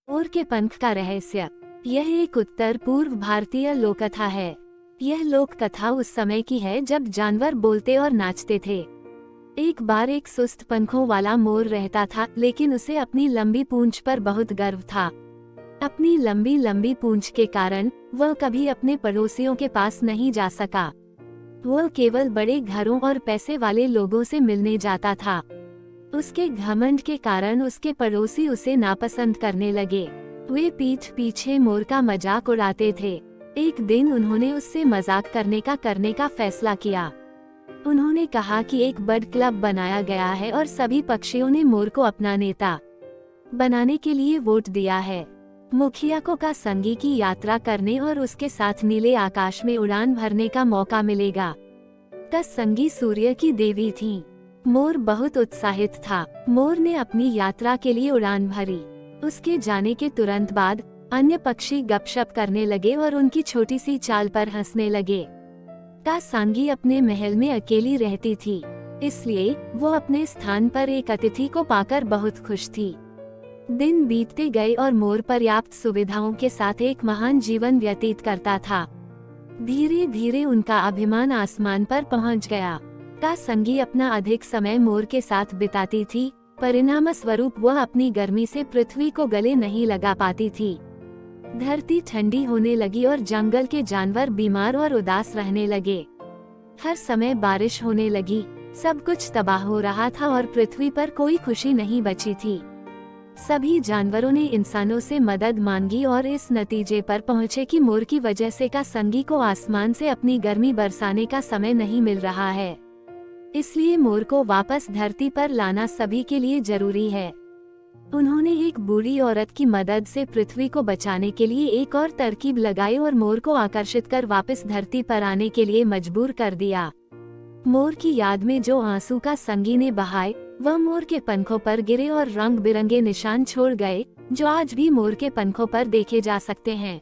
मोर के पंख का रहस्य। यह एक उत्तर पूर्व भारतीय लोक कथा है। यह लोक कथा उस समय की है जब जानवर बोलते और नाचते थे। एक बार एक सुस्त पंखों वाला मोर रहता था, लेकिन उसे अपनी लंबी पूंछ पर बहुत गर्व था। अपनी लंबी लंबी पूंछ के कारण वह कभी अपने पड़ोसियों के पास नहीं जा सका। वह केवल बड़े घरों और पैसे वाले लोगों से मिलने जाता था। उसके घमंड के कारण उसके पड़ोसी उसे नापसंद करने लगे। वे पीठ पीछे मोर का मजाक उड़ाते थे। एक दिन उन्होंने उससे मजाक करने का फैसला किया। उन्होंने कहा कि एक बर्ड क्लब बनाया गया है और सभी पक्षियों ने मोर को अपना नेता बनाने के लिए वोट दिया है। मुखिया को का संगी की यात्रा करने और उसके साथ नीले आकाश में उड़ान भरने का मौका मिलेगा। का संगी सूर्य की देवी थी। मोर बहुत उत्साहित था। मोर ने अपनी यात्रा के लिए उड़ान भरी। उसके जाने के तुरंत बाद अन्य पक्षी गपशप करने लगे और उनकी छोटी सी चाल पर हंसने लगे। का सांगी अपने महल में अकेली रहती थी, इसलिए वो अपने स्थान पर एक अतिथि को पाकर बहुत खुश थी। दिन बीतते गए और मोर पर्याप्त सुविधाओं के साथ एक महान जीवन व्यतीत करता था। धीरे धीरे उनका अभिमान आसमान पर पहुंच गया। का संगी अपना अधिक समय मोर के साथ बिताती थी, परिणाम स्वरूप वह अपनी गर्मी से पृथ्वी को गले नहीं लगा पाती थी। धरती ठंडी होने लगी और जंगल के जानवर बीमार और उदास रहने लगे। हर समय बारिश होने लगी। सब कुछ तबाह हो रहा था और पृथ्वी पर कोई खुशी नहीं बची थी। सभी जानवरों ने इंसानों से मदद मांगी और इस नतीजे पर पहुंचे कि मोर की वजह से का संगी को आसमान से अपनी गर्मी बरसाने का समय नहीं मिल रहा है। इसलिए मोर को वापस धरती पर लाना सभी के लिए जरूरी है। उन्होंने एक बूढ़ी औरत की मदद से पृथ्वी को बचाने के लिए एक और तरकीब लगाई और मोर को आकर्षित कर वापस धरती पर आने के लिए मजबूर कर दिया। मोर की याद में जो आंसू का संगी ने बहाए, वह मोर के पंखों पर गिरे और रंग बिरंगे निशान छोड़ गए, जो आज भी मोर के पंखों पर देखे जा सकते हैं।